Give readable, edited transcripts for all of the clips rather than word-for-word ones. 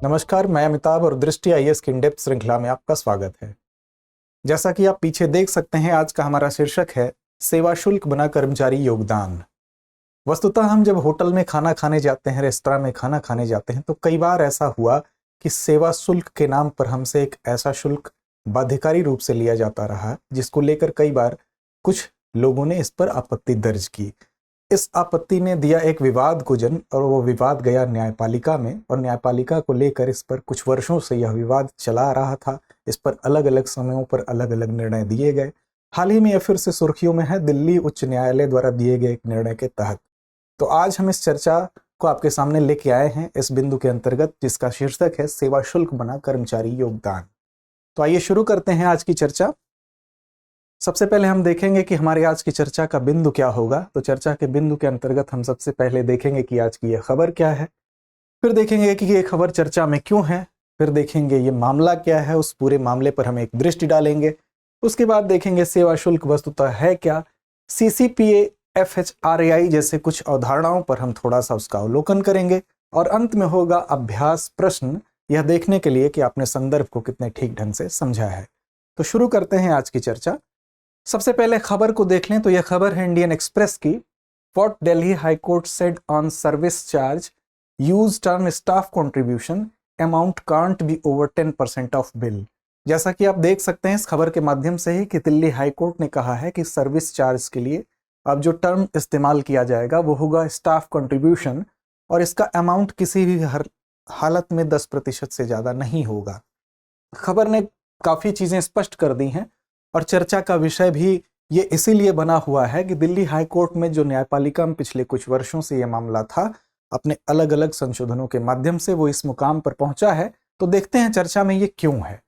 नमस्कार, मैं अमिताभ और दृष्टि आईएएस की इन डेप्थ श्रृंखला में आपका स्वागत है। जैसा कि आप पीछे देख सकते हैं, आज का हमारा शीर्षक है सेवा शुल्क बना कर्मचारी योगदान। वस्तुतः हम जब होटल में खाना खाने जाते हैं, रेस्तरां में खाना खाने जाते हैं, तो कई बार ऐसा हुआ कि सेवा शुल्क के नाम पर हमसे एक ऐसा शुल्क बाध्यकारी रूप से लिया जाता रहा जिसको लेकर कई बार कुछ लोगों ने इस पर आपत्ति दर्ज की। इस आपत्ति ने दिया एक विवाद को जन्म और वो विवाद गया न्यायपालिका में, और न्यायपालिका को लेकर इस पर कुछ वर्षों से यह विवाद चला आ रहा था। इस पर अलग अलग समयों पर अलग अलग निर्णय दिए गए। हाल ही में यह फिर से सुर्खियों में है दिल्ली उच्च न्यायालय द्वारा दिए गए एक निर्णय के तहत। तो आज हम इस चर्चा को आपके सामने लेके आए हैं इस बिंदु के अंतर्गत, जिसका शीर्षक है सेवा शुल्क बना कर्मचारी योगदान। तो आइए शुरू करते हैं आज की चर्चा। सबसे पहले हम देखेंगे कि हमारी आज की चर्चा का बिंदु क्या होगा। तो चर्चा के बिंदु के अंतर्गत हम सबसे पहले देखेंगे कि आज की यह खबर क्या है, फिर देखेंगे कि ये खबर चर्चा में क्यों है, फिर देखेंगे ये मामला क्या है, उस पूरे मामले पर हम एक दृष्टि डालेंगे। उसके बाद देखेंगे सेवा शुल्क वस्तुतः है क्या, सीसीपीए, एफएचआरएआई जैसे कुछ अवधारणाओं पर हम थोड़ा सा उसका अवलोकन करेंगे, और अंत में होगा अभ्यास प्रश्न, यह देखने के लिए कि आपने संदर्भ को कितने ठीक ढंग से समझा है। तो शुरू करते हैं आज की चर्चा। सबसे पहले खबर को देख लें तो यह खबर है इंडियन एक्सप्रेस की। What Delhi high court said on service charge use term staff contribution amount can't be over 10% of bill. जैसा कि आप देख सकते हैं इस खबर के माध्यम से ही कि दिल्ली हाई कोर्ट ने कहा है कि सर्विस चार्ज के लिए अब जो टर्म इस्तेमाल किया जाएगा वो होगा स्टाफ कंट्रीब्यूशन, और इसका अमाउंट किसी भी हालत में 10% से ज्यादा नहीं होगा। खबर ने काफी चीजें स्पष्ट कर दी हैं, और चर्चा का विषय भी ये इसीलिए बना हुआ है कि दिल्ली हाई कोर्ट में जो न्यायपालिका में पिछले कुछ वर्षों से यह मामला था, अपने अलग अलग संशोधनों के माध्यम से वो इस मुकाम पर पहुंचा है। तो देखते हैं चर्चा में ये क्यों है।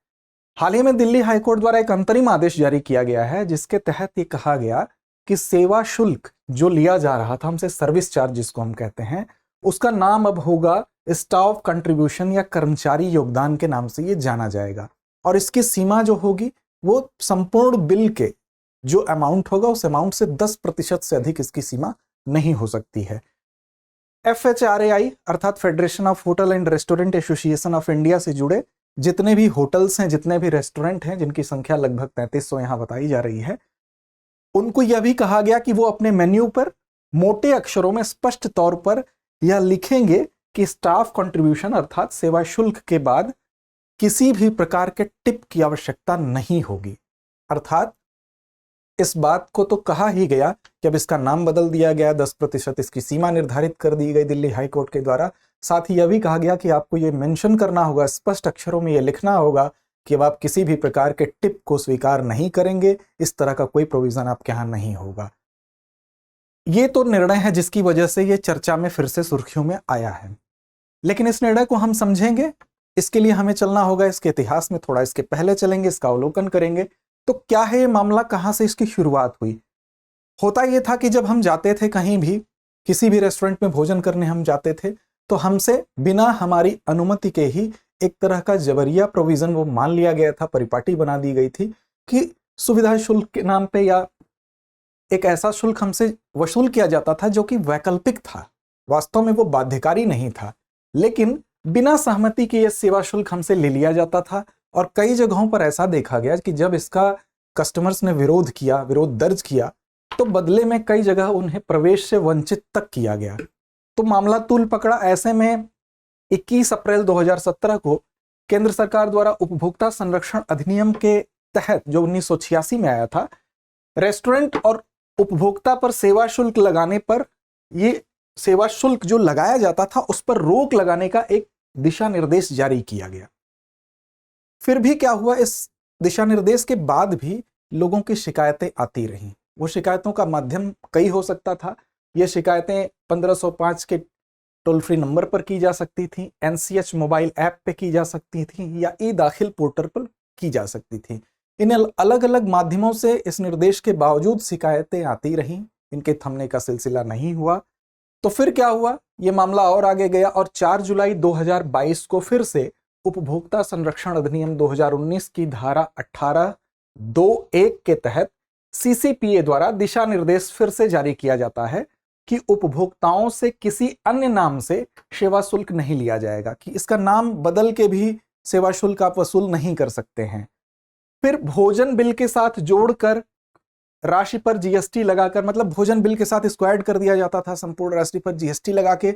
हाल ही में दिल्ली हाई कोर्ट द्वारा एक अंतरिम आदेश जारी किया गया है, जिसके तहत ये कहा गया कि सेवा शुल्क जो लिया जा रहा था हमसे, सर्विस चार्ज जिसको हम कहते हैं, उसका नाम अब होगा स्टाफ कंट्रीब्यूशन या कर्मचारी योगदान के नाम से ये जाना जाएगा। और इसकी सीमा जो होगी वो संपूर्ण बिल के जो अमाउंट होगा उस अमाउंट से 10% से अधिक इसकी सीमा नहीं हो सकती है। एफएचआरएआई अर्थात federation of hotel and restaurant association of India से जुड़े जितने भी होटल्स हैं, जितने भी रेस्टोरेंट हैं, जिनकी संख्या लगभग 3300 यहां बताई जा रही है, उनको यह भी कहा गया कि वो अपने मेन्यू पर मोटे अक्षरों में स्पष्ट तौर पर यह लिखेंगे कि स्टाफ कंट्रीब्यूशन अर्थात सेवा शुल्क के बाद किसी भी प्रकार के टिप की आवश्यकता नहीं होगी। अर्थात इस बात को तो कहा ही गया कि अब इसका नाम बदल दिया गया, 10% इसकी सीमा निर्धारित कर दी गई दिल्ली हाई कोर्ट के द्वारा। साथ ही यह भी कहा गया कि आपको ये मेंशन करना होगा, स्पष्ट अक्षरों में यह लिखना होगा कि अब आप किसी भी प्रकार के टिप को स्वीकार नहीं करेंगे, इस तरह का कोई प्रोविजन आपके यहां नहीं होगा। ये तो निर्णय है जिसकी वजह से ये चर्चा में फिर से सुर्खियों में आया है। लेकिन इस निर्णय को हम समझेंगे, इसके लिए हमें चलना होगा इसके इतिहास में, थोड़ा इसके पहले चलेंगे, इसका अवलोकन करेंगे। तो क्या है ये मामला, कहां से इसकी शुरुआत हुई। होता यह था कि जब हम जाते थे कहीं भी, किसी भी रेस्टोरेंट में भोजन करने हम जाते थे, तो हमसे बिना हमारी अनुमति के ही एक तरह का जबरिया प्रोविजन वो मान लिया गया था, परिपाटी बना दी गई थी कि सुविधा शुल्क के नाम पे या एक ऐसा शुल्क हमसे वसूल किया जाता था जो कि वैकल्पिक था, वास्तव में वो बाध्यकारी नहीं था, लेकिन बिना सहमति के यह सेवा शुल्क हमसे ले लिया जाता था। और कई जगहों पर ऐसा देखा गया कि जब इसका कस्टमर्स ने विरोध किया, विरोध दर्ज किया, तो बदले में कई जगह उन्हें प्रवेश से वंचित तक किया गया। तो मामला तूल पकड़ा। ऐसे में 21 अप्रैल 2017 को केंद्र सरकार द्वारा उपभोक्ता संरक्षण अधिनियम के तहत, जो 1986 में आया था, रेस्टोरेंट और उपभोक्ता पर सेवा शुल्क लगाने पर, ये सेवा शुल्क जो लगाया जाता था उस पर रोक लगाने का एक दिशा निर्देश जारी किया गया। फिर भी क्या हुआ, इस दिशा निर्देश के बाद भी लोगों की शिकायतें आती रहीं। वो शिकायतों का माध्यम कई हो सकता था। ये शिकायतें 1505 के टोल फ्री नंबर पर की जा सकती थी, एनसीएच मोबाइल ऐप पे की जा सकती थी, या ई दाखिल पोर्टल पर की जा सकती थी। इन अलग अलग माध्यमों से इस निर्देश के बावजूद शिकायतें आती रहीं, इनके थमने का सिलसिला नहीं हुआ। तो फिर क्या हुआ, ये मामला और आगे गया और 4 जुलाई 2022 को फिर से उपभोक्ता संरक्षण अधिनियम 2019 की धारा 18(2)(1) के तहत सीसीपीए द्वारा दिशा निर्देश फिर से जारी किया जाता है, कि उपभोक्ताओं से किसी अन्य नाम से सेवा शुल्क नहीं लिया जाएगा, कि इसका नाम बदल के भी सेवा शुल्क आप वसूल नहीं कर सकते हैं। फिर भोजन बिल के साथ जोड़कर राशि पर जीएसटी लगाकर, मतलब भोजन बिल के साथ इसको ऐड कर दिया जाता था, संपूर्ण राशि पर जीएसटी लगा के,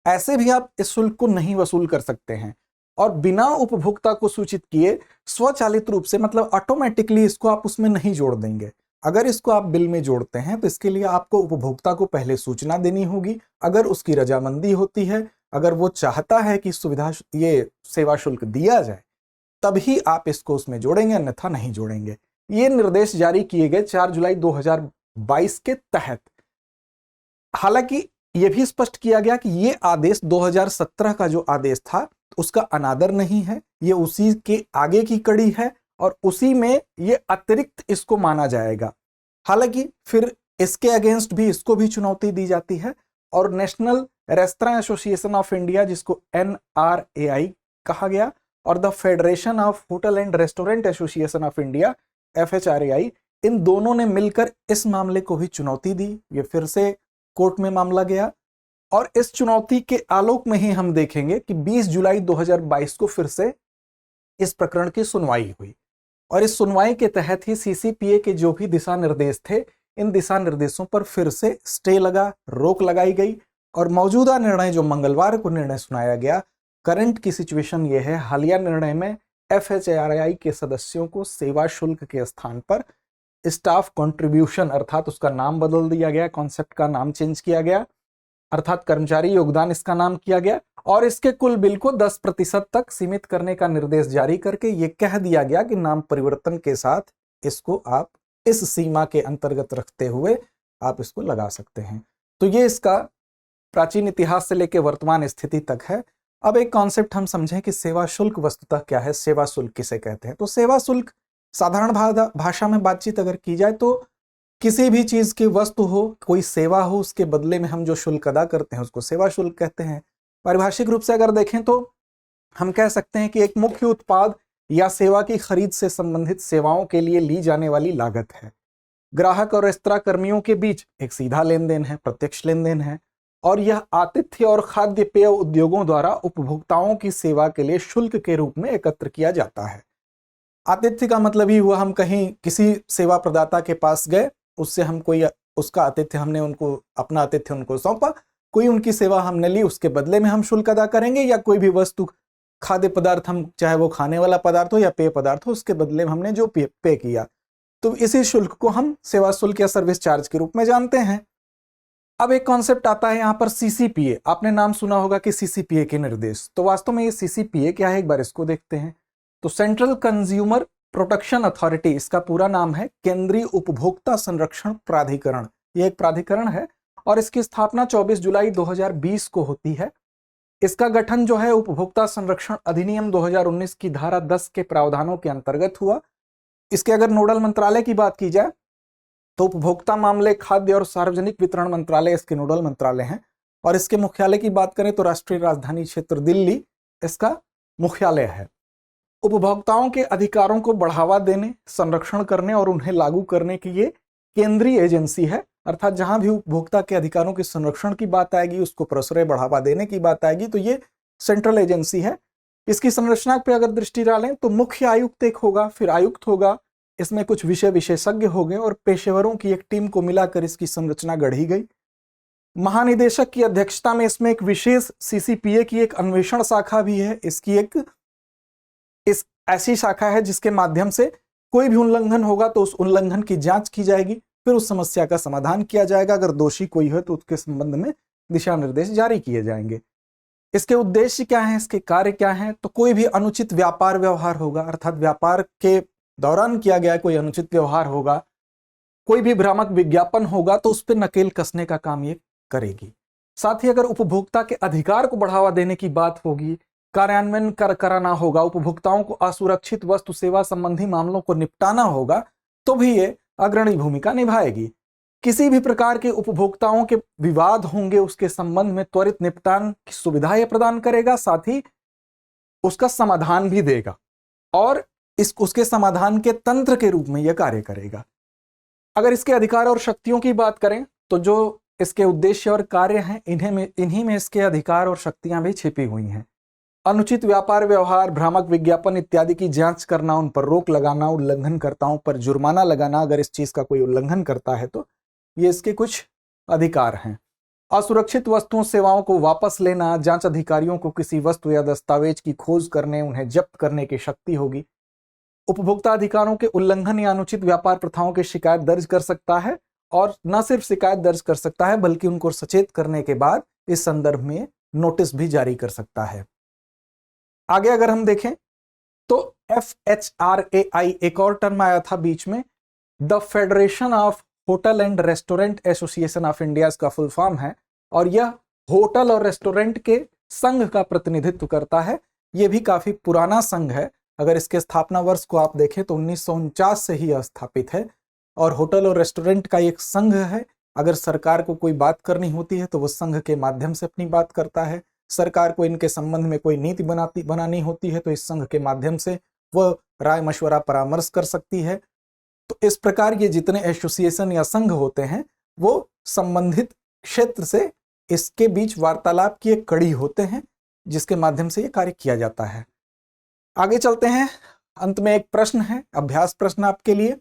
ऐसे भी आप इस शुल्क को नहीं वसूल कर सकते हैं। और बिना उपभोक्ता को सूचित किए स्वचालित रूप से, मतलब ऑटोमेटिकली इसको आप उसमें नहीं जोड़ देंगे। अगर इसको आप बिल में जोड़ते हैं तो इसके लिए आपको उपभोक्ता को पहले सूचना देनी होगी। अगर उसकी रजामंदी होती है, अगर वो चाहता है कि सुविधा ये सेवा शुल्क दिया जाए, तभी आप इसको उसमें जोड़ेंगे, अन्यथा नहीं जोड़ेंगे। ये निर्देश जारी किए गए 4 जुलाई 2022 के तहत। हालांकि यह भी स्पष्ट किया गया कि ये आदेश 2017 का जो आदेश था उसका अनादर नहीं है, ये उसी के आगे की कड़ी है और उसी में ये अतिरिक्त इसको माना जाएगा। हालांकि फिर इसके अगेंस्ट भी इसको भी चुनौती दी जाती है और national restaurant association of India, जिसको NRAI कहा गया, और the federation of hotel and restaurant association of India FHRAI, इन दोनों ने मिलकर इस मामले को भी चुनौती दी। ये फिर से कोर्ट में मामला गया और इस चुनौती के आलोक में ही हम देखेंगे कि 20 जुलाई 2022 को फिर से इस प्रकरण की सुनवाई हुई और इस सुनवाई के तहत ही CCPA के जो भी दिशा निर्देश थे, इन दिशा निर्देशों पर फिर से स्टे लगा, रोक लगाई गई और मौजूदा निर्णय जो मंगलवार को निर्णय सुनाया गया, करंट की सिचुएशन यह है, हालिया निर्णय में FHRAI के सदस्यों को सेवा शुल्क के स्थान पर स्टाफ कंट्रीब्यूशन, अर्थात उसका नाम बदल दिया गया, कॉन्सेप्ट का नाम चेंज किया गया, अर्थात कर्मचारी योगदान इसका नाम किया गया और इसके कुल बिल को 10% तक सीमित करने का निर्देश जारी करके ये कह दिया गया कि नाम परिवर्तन के साथ इसको आप इस सीमा के अंतर्गत रखते हुए आप इसको लगा सकते हैं। तो ये इसका प्राचीन इतिहास से लेकर वर्तमान स्थिति तक है। अब एक कॉन्सेप्ट हम समझें कि सेवा शुल्क वस्तुतः क्या है, सेवा शुल्क किसे कहते हैं। तो सेवा शुल्क साधारण भाषा में बातचीत अगर की जाए तो किसी भी चीज की वस्तु हो, कोई सेवा हो, उसके बदले में हम जो शुल्क अदा करते हैं उसको सेवा शुल्क कहते हैं। पारिभाषिक रूप से अगर देखें तो हम कह सकते हैं कि एक मुख्य उत्पाद या सेवा की खरीद से संबंधित सेवाओं के लिए ली जाने वाली लागत है। ग्राहक और रेस्तरां कर्मियों के बीच एक सीधा लेन देन है, प्रत्यक्ष लेन देन है और यह आतिथ्य और खाद्य पेय उद्योगों द्वारा उपभोक्ताओं की सेवा के लिए शुल्क के रूप में एकत्र किया जाता है। आतिथ्य का मतलब ही हुआ हम कहीं किसी सेवा प्रदाता के पास गए, उससे हम कोई उसका आतिथ्य, हमने उनको अपना आतिथ्य उनको सौंपा, कोई उनकी सेवा हमने ली, उसके बदले में हम शुल्क अदा करेंगे। या कोई भी वस्तु, खाद्य पदार्थ, हम चाहे वो खाने वाला पदार्थ हो या पेय पदार्थ हो, उसके बदले में हमने जो पे किया, तो इसी शुल्क को हम सेवा शुल्क या सर्विस चार्ज के रूप में जानते हैं। अब एक कॉन्सेप्ट आता है यहाँ पर CCPA। आपने नाम सुना होगा कि CCPA के निर्देश। तो वास्तव में ये CCPA क्या है, एक बार इसको देखते हैं। तो सेंट्रल कंज्यूमर प्रोटेक्शन अथॉरिटी, इसका पूरा नाम है केंद्रीय उपभोक्ता संरक्षण प्राधिकरण। यह एक प्राधिकरण है और इसकी स्थापना 24 जुलाई 2020 को होती है। इसका गठन जो है उपभोक्ता संरक्षण अधिनियम 2019 की धारा 10 के प्रावधानों के अंतर्गत हुआ। इसके अगर नोडल मंत्रालय की बात की जाए तो उपभोक्ता मामले, खाद्य और सार्वजनिक वितरण मंत्रालय इसके नोडल मंत्रालय हैं और इसके मुख्यालय की बात करें तो राष्ट्रीय राजधानी क्षेत्र दिल्ली इसका मुख्यालय है। उपभोक्ताओं के अधिकारों को बढ़ावा देने, संरक्षण करने और उन्हें लागू करने की ये केंद्रीय एजेंसी है। अर्थात जहां भी उपभोक्ता के अधिकारों के संरक्षण की बात आएगी, उसको प्रश्रय बढ़ावा देने की बात आएगी, तो ये सेंट्रल एजेंसी है। इसकी संरचना पे अगर दृष्टि डालें तो मुख्य आयुक्त एक होगा, फिर आयुक्त होगा, इसमें कुछ विषय विशेषज्ञ हो गए और पेशेवरों की एक टीम को मिलाकर इसकी संरचना गढ़ी गई। महानिदेशक की अध्यक्षता में इसमें एक विशेष CCPA की एक अन्वेषण शाखा भी है। इसकी एक ऐसी शाखा है जिसके माध्यम से कोई भी उल्लंघन होगा तो उस उल्लंघन की जांच की जाएगी, फिर उस समस्या का समाधान किया जाएगा। अगर दोषी कोई है तो उसके संबंध में दिशा निर्देश जारी किए जाएंगे। इसके उद्देश्य क्या हैं, इसके कार्य क्या हैं? तो कोई भी अनुचित व्यापार व्यवहार होगा, अर्थात व्यापार के दौरान किया गया कोई अनुचित व्यवहार होगा, कोई भी भ्रामक विज्ञापन होगा तो उस पर नकेल कसने का काम ये करेगी। साथ ही अगर उपभोक्ता के अधिकार को बढ़ावा देने की बात होगी, कार्यान्वयन कराना होगा, उपभोक्ताओं को असुरक्षित वस्तु सेवा संबंधी मामलों को निपटाना होगा, तो भी ये अग्रणी भूमिका निभाएगी। किसी भी प्रकार के उपभोक्ताओं के विवाद होंगे, उसके संबंध में त्वरित निपटान की सुविधा यह प्रदान करेगा, साथ ही उसका समाधान भी देगा और उसके समाधान के तंत्र के रूप में यह कार्य करेगा। अगर इसके अधिकार और शक्तियों की बात करें तो जो इसके उद्देश्य और कार्य हैं, इन्हीं में इसके अधिकार और शक्तियां भी छिपी हुई हैं। अनुचित व्यापार व्यवहार, भ्रामक विज्ञापन इत्यादि की जांच करना, उन पर रोक लगाना, उल्लंघनकर्ताओं पर जुर्माना लगाना, अगर इस चीज का कोई उल्लंघन करता है तो ये इसके कुछ अधिकार हैं। असुरक्षित वस्तुओं सेवाओं को वापस लेना, जांच अधिकारियों को किसी वस्तु या दस्तावेज की खोज करने, उन्हें जब्त करने की शक्ति होगी। उपभोक्ता अधिकारों के उल्लंघन या अनुचित व्यापार प्रथाओं की शिकायत दर्ज कर सकता है, और न सिर्फ शिकायत दर्ज कर सकता है बल्कि उनको सचेत करने के बाद इस संदर्भ में नोटिस भी जारी कर सकता है। आगे अगर हम देखें तो FHRAI एक और टर्म आया था बीच में, the federation of hotel and restaurant association of India इसका फुल फॉर्म है, और यह होटल और रेस्टोरेंट के संघ का प्रतिनिधित्व करता है। यह भी काफी पुराना संघ है। अगर इसके स्थापना वर्ष को आप देखें तो 1949 से ही स्थापित है, और होटल और रेस्टोरेंट का एक संघ है। अगर सरकार को कोई बात करनी होती है तो वो संघ के माध्यम से अपनी बात करता है। सरकार को इनके संबंध में कोई नीति बनानी होती है तो इस संघ के माध्यम से वह राय मशवरा परामर्श कर सकती है। तो इस प्रकार ये जितने एसोसिएशन या संघ होते हैं वो संबंधित क्षेत्र से इसके बीच वार्तालाप की एक कड़ी होते हैं, जिसके माध्यम से ये कार्य किया जाता है। आगे चलते हैं। अंत में एक प्रश्न है, अभ्यास प्रश्न आपके लिए।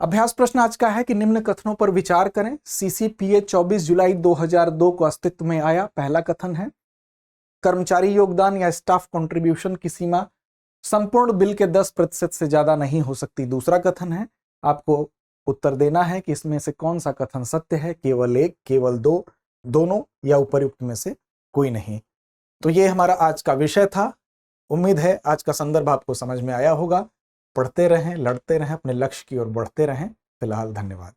अभ्यास प्रश्न आज का है कि निम्न कथनों पर विचार करें। CCPA 24 जुलाई 2002 को अस्तित्व में आया। पहला कथन है, कर्मचारी योगदान या स्टाफ कंट्रीब्यूशन की सीमा संपूर्ण बिल के 10% से ज्यादा नहीं हो सकती। दूसरा कथन है, आपको उत्तर देना है कि इसमें से कौन सा कथन सत्य है, केवल एक, केवल दो, दोनों या उपर्युक्त में से कोई नहीं। तो ये हमारा आज का विषय था। उम्मीद है आज का संदर्भ आपको समझ में आया होगा। पढ़ते रहें, लड़ते रहें, अपने लक्ष्य की ओर बढ़ते रहें। फिलहाल धन्यवाद।